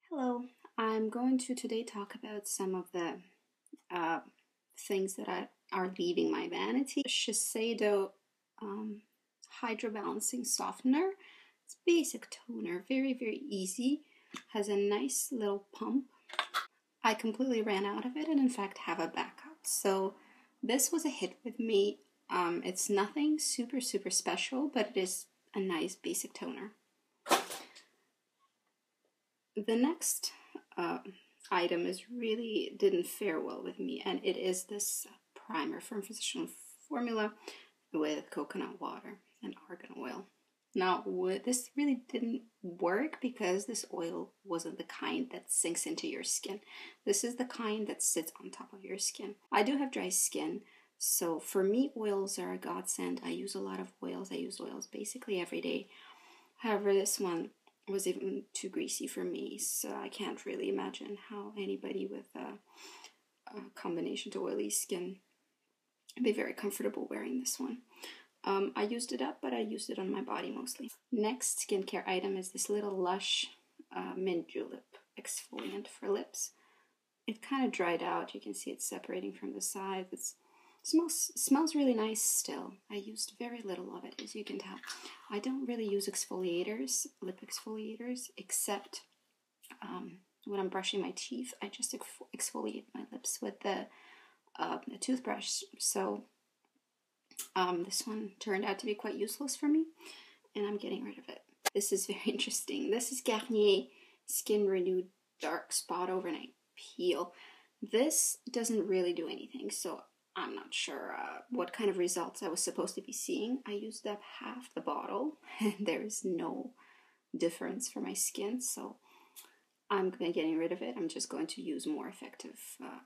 Hello, I'm going to today talk about some of the uh, things that are leaving my vanity. Shiseido Hydro Balancing Softener. It's basic toner, very easy. Has a nice little pump. I completely ran out of it and in fact have a backup. So this was a hit with me. It's nothing super special, but it is a nice basic toner. The next item didn't fare well with me, and it is this primer from Physician Formula with coconut water and argan oil. Now, this really didn't work because this oil wasn't the kind that sinks into your skin. This is the kind that sits on top of your skin. I do have dry skin, so for me, oils are a godsend. I use a lot of oils. I use oils basically every day. However, this one was even too greasy for me, so I can't really imagine how anybody with a combination to oily skin would be very comfortable wearing this one. I used it up, but I used it on my body mostly. Next skincare item is this little Lush mint julep exfoliant for lips. It kind of dried out. You can see it's separating from the sides. It smells really nice still. I used very little of it, as you can tell. I don't really use exfoliators, lip exfoliators, except when I'm brushing my teeth. I just exfoliate my lips with the toothbrush. So this one turned out to be quite useless for me, and I'm getting rid of it. This is very interesting. This is Garnier Skin Renewed Dark Spot Overnight Peel. This doesn't really do anything, so I'm not sure what kind of results I was supposed to be seeing. I used up half the bottle, and there is no difference for my skin, so I'm getting rid of it. I'm just going to use more effective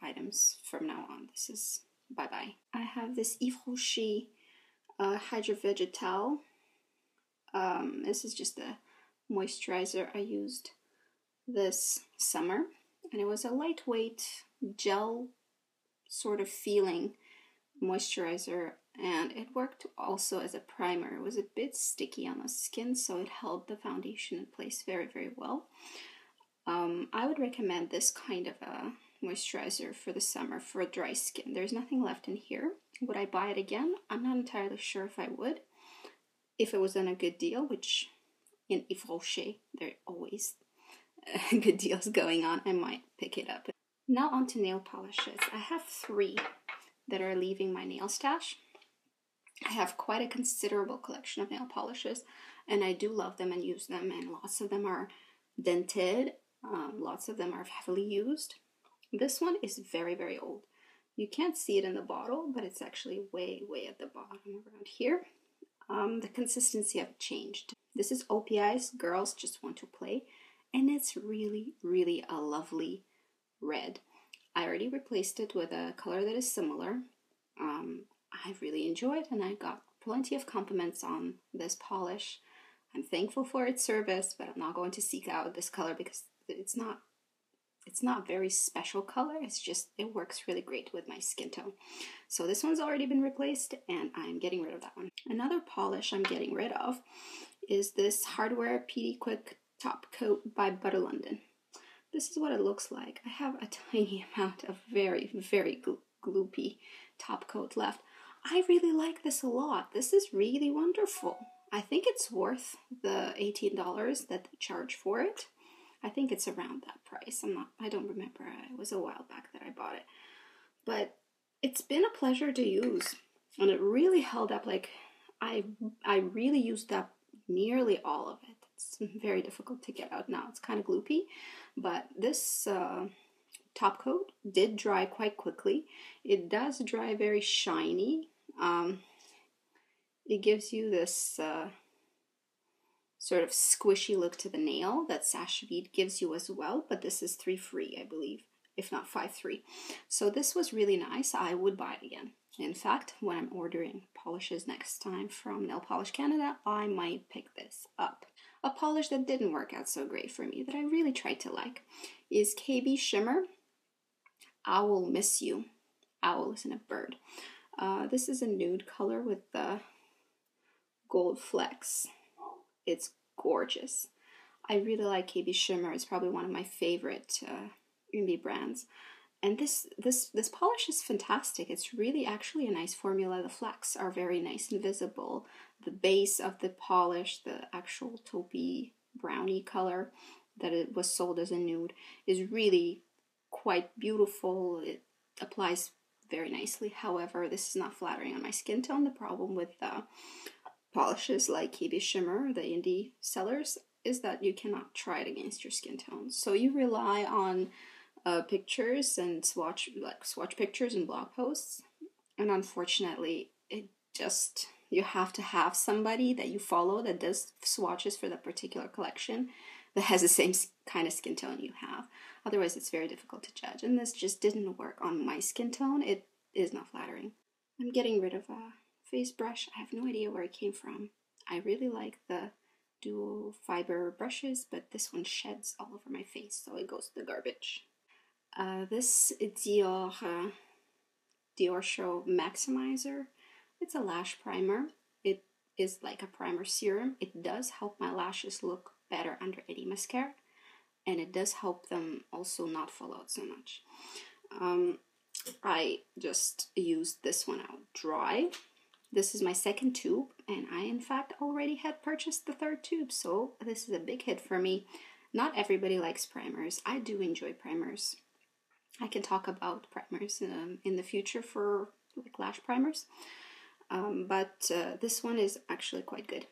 items from now on. This is bye-bye. I have this Yves Rocher Hydra Vegetal. This is just a moisturizer I used this summer, and it was a lightweight gel sort of feeling moisturizer, and it worked also as a primer. It was a bit sticky on the skin, so it held the foundation in place very well. I would recommend this kind of a moisturizer for the summer for dry skin. There's nothing left in here. Would I buy it again? I'm not entirely sure if I would. If it was on a good deal, which in Yves Rocher, there are always good deals going on, I might pick it up. Now on to nail polishes. I have 3 that are leaving my nail stash. I have quite a considerable collection of nail polishes, and I do love them and use them, and lots of them are dented. Lots of them are heavily used. This one is very old. You can't see it in the bottle, but it's actually way at the bottom around here. The consistency have changed. This is OPI's Girls Just Want to Play, and it's really a lovely red. I already replaced it with a color that is similar. I really enjoy it, and I got plenty of compliments on this polish. I'm thankful for its service, but I'm not going to seek out this color because it's not very special color. It's just, it works really great with my skin tone. So this one's already been replaced, and I'm getting rid of that one. Another polish I'm getting rid of is this Hardware PD Quick Top Coat by Butter London. This is what it looks like. I have a tiny amount of very gloopy top coat left. I really like this a lot. This is really wonderful. I think it's worth the $18 that they charge for it. I think it's around that price. I don't remember. It was a while back that I bought it. But it's been a pleasure to use. And it really held up. Like, I really used up nearly all of it. It's very difficult to get out now. It's kind of gloopy. But this top coat did dry quite quickly. It does dry very shiny. It gives you this sort of squishy look to the nail that Sash Bead gives you as well, but this is 3 free, I believe, if not 5 free. So this was really nice. I would buy it again. In fact, when I'm ordering polishes next time from Nail Polish Canada, I might pick this up. A polish that didn't work out so great for me, that I really tried to like, is KB Shimmer Owl Miss You. Owl isn't a bird. This is a nude color with the gold flecks. It's gorgeous. I really like KB Shimmer. It's probably one of my favorite indie brands. And this polish is fantastic. It's really actually a nice formula. The flecks are very nice and visible. The base of the polish, the actual taupey brownie color that it was sold as a nude, is really quite beautiful. It applies very nicely. However, this is not flattering on my skin tone. The problem with polishes like KB Shimmer, the indie sellers, is that you cannot try it against your skin tone. So you rely on pictures and swatch pictures and blog posts, and unfortunately, it just, you have to have somebody that you follow that does swatches for that particular collection that has the same kind of skin tone you have. Otherwise, it's very difficult to judge, and this just didn't work on my skin tone. It is not flattering. I'm getting rid of a face brush. I have no idea where it came from. I really like the dual fiber brushes, but this one sheds all over my face, so it goes to the garbage. This Dior Show Maximizer. It's a lash primer. It is like a primer serum. It does help my lashes look better under any mascara, and it does help them also not fall out so much. I just used this one out dry. This is my second tube, and I in fact already had purchased the third tube, so this is a big hit for me. Not everybody likes primers. I do enjoy primers. I can talk about primers in the future for like lash primers, but this one is actually quite good.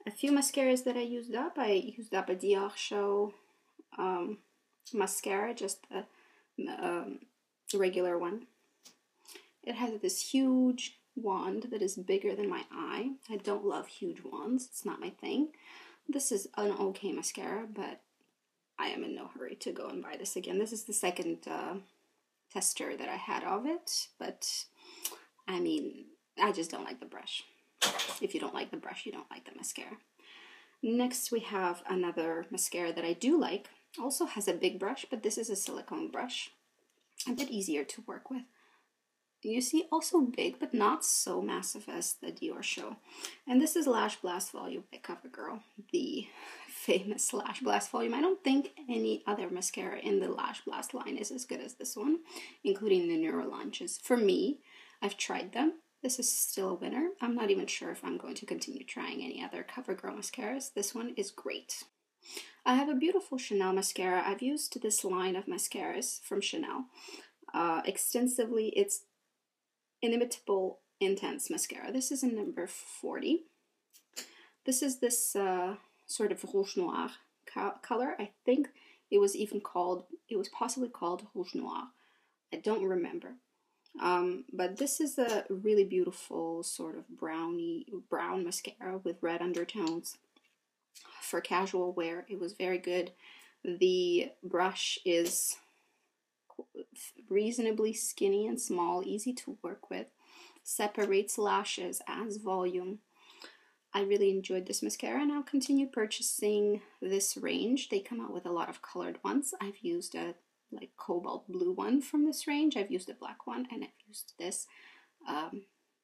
A few mascaras that I used up. I used up a Dior Show mascara, just a regular one. It has this huge wand that is bigger than my eye. I don't love huge wands. It's not my thing. This is an okay mascara, but I am in no hurry to go and buy this again. This is the second tester that I had of it, but I mean, I just don't like the brush. If you don't like the brush, you don't like the mascara. Next, we have another mascara that I do like. Also has a big brush, but this is a silicone brush. A bit easier to work with. You see, also big, but not so massive as the Dior Show. And this is Lash Blast Volume by CoverGirl, the famous Lash Blast Volume. I don't think any other mascara in the Lash Blast line is as good as this one, including the newer launches. For me, I've tried them. This is still a winner. I'm not even sure if I'm going to continue trying any other CoverGirl mascaras. This one is great. I have a beautiful Chanel mascara. I've used this line of mascaras from Chanel extensively. It's Inimitable Intense Mascara. This is in number 40. This is this sort of rouge noir color. I think it was possibly called rouge noir. I don't remember. But this is a really beautiful sort of brown mascara with red undertones. For casual wear, it was very good. The brush is reasonably skinny and small, easy to work with, separates lashes, adds volume. I really enjoyed this mascara, and I'll continue purchasing this range. They come out with a lot of colored ones. I've used a like cobalt blue one from this range. I've used a black one, and I've used this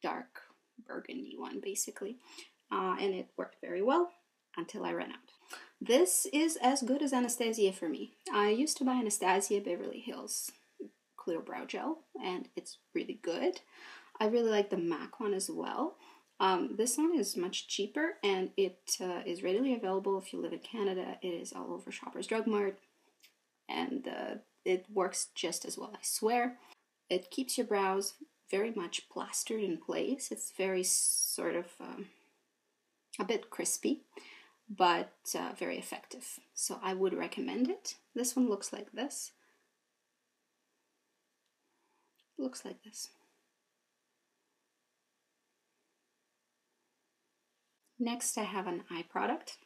dark burgundy one, basically. And it worked very well until I ran out. This is as good as Anastasia for me. I used to buy Anastasia Beverly Hills Clear Brow Gel, and it's really good. I really like the MAC one as well. This one is much cheaper, and it is readily available if you live in Canada. It is all over Shoppers Drug Mart, and it works just as well, I swear. It keeps your brows very much plastered in place. It's very sort of a bit crispy, but very effective. So I would recommend it. This one looks like this. Looks like this. Next, I have an eye product.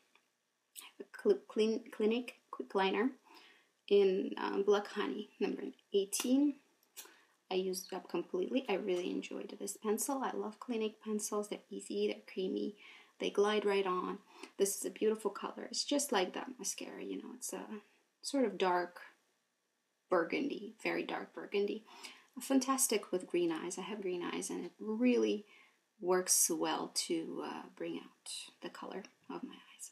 I have a Clinique Quick Liner in Black Honey, number 18. I used it up completely. I really enjoyed this pencil. I love Clinique pencils. They're easy, they're creamy, they glide right on. This is a beautiful color. It's just like that mascara, you know, it's a sort of dark burgundy, very dark burgundy. Fantastic with green eyes. I have green eyes, and it really works well to bring out the color of my eyes.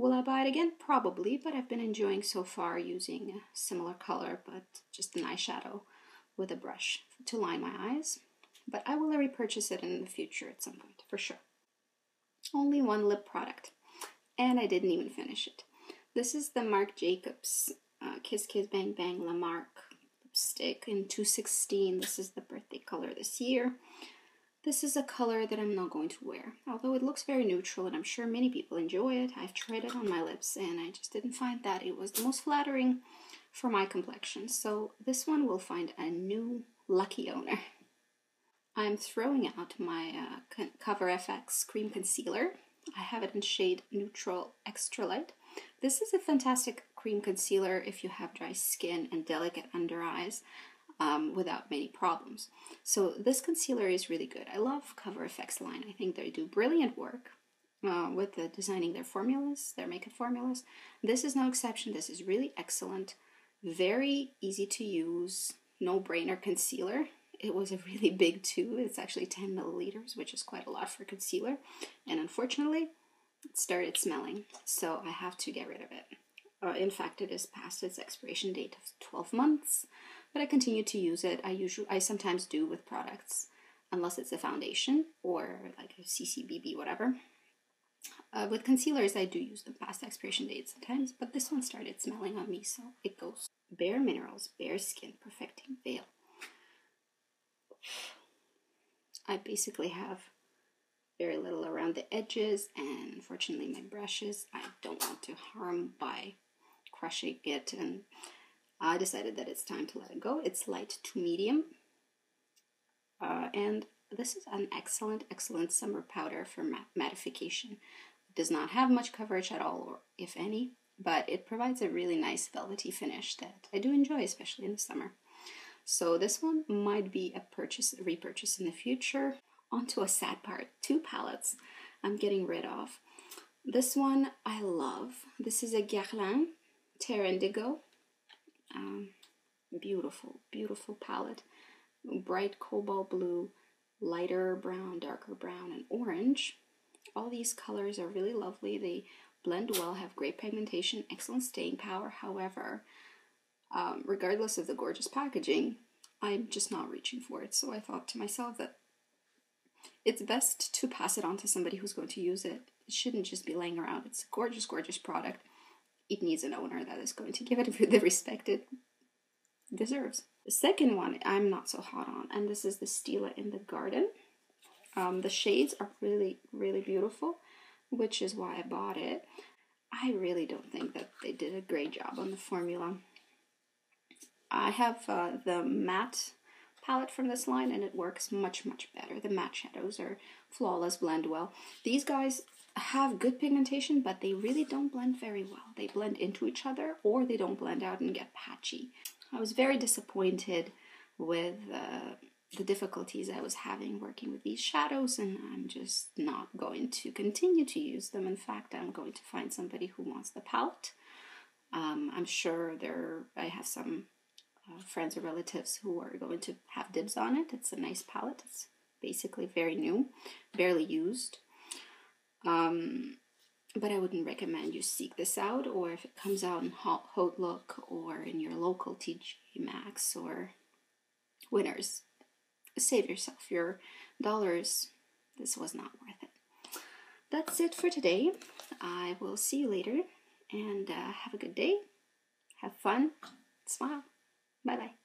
Will I buy it again? Probably, but I've been enjoying so far using a similar color, but just an eyeshadow with a brush to line my eyes. But I will repurchase it in the future at some point, for sure. Only one lip product, and I didn't even finish it. This is the Marc Jacobs Kiss Kiss Bang Bang La Marque lipstick in 216. This is the birthday color this year. This is a color that I'm not going to wear, although it looks very neutral and I'm sure many people enjoy it. I've tried it on my lips and I just didn't find that it was the most flattering for my complexion. So this one will find a new lucky owner. I'm throwing out my Cover FX Cream Concealer. I have it in shade Neutral Extra Light. This is a fantastic cream concealer if you have dry skin and delicate under eyes. Without many problems. So this concealer is really good. I love Cover FX line. I think they do brilliant work with designing their formulas, their makeup formulas. This is no exception. This is really excellent. Very easy to use, no-brainer concealer. It was a really big tube. It's actually 10 milliliters, which is quite a lot for concealer. And unfortunately, it started smelling. So I have to get rid of it. In fact, it is past its expiration date of 12 months. But I continue to use it. I sometimes do with products, unless it's a foundation or like a CCBB, whatever. With concealers, I do use the past expiration date sometimes, but this one started smelling on me, so it goes. Bare Minerals, Bare Skin Perfecting Veil. I basically have very little around the edges, and unfortunately my brushes, I don't want to harm by crushing it, and I decided that it's time to let it go. It's light to medium. And this is an excellent, excellent summer powder for mattification. It does not have much coverage at all, or if any, but it provides a really nice velvety finish that I do enjoy, especially in the summer. So this one might be a repurchase in the future. On to a sad part, 2 palettes I'm getting rid of. This one I love. This is a Guerlain Terre Indigo. Beautiful, beautiful palette. Bright cobalt blue, lighter brown, darker brown, and orange. All these colors are really lovely. They blend well, have great pigmentation, excellent staying power. However, regardless of the gorgeous packaging, I'm just not reaching for it. So I thought to myself that it's best to pass it on to somebody who's going to use it. It shouldn't just be laying around. It's a gorgeous, gorgeous product. It needs an owner that is going to give it the respect it deserves. The second one I'm not so hot on, and this is the Stila in the Garden. The shades are really, really beautiful, which is why I bought it. I really don't think that they did a great job on the formula. I have the matte palette from this line, and it works much, much better. The matte shadows are flawless, blend well. These guys have good pigmentation, but they really don't blend very well. They blend into each other, or they don't blend out and get patchy. I was very disappointed with the difficulties I was having working with these shadows, and I'm just not going to continue to use them. In fact, I'm going to find somebody who wants the palette. I'm sure I have some friends or relatives who are going to have dibs on it. It's a nice palette. It's basically very new, barely used. But I wouldn't recommend you seek this out, or if it comes out in Haute Look or in your local TJ Maxx or Winners, save yourself your dollars. This was not worth it. That's it for today. I will see you later, and have a good day. Have fun. Smile. Bye-bye.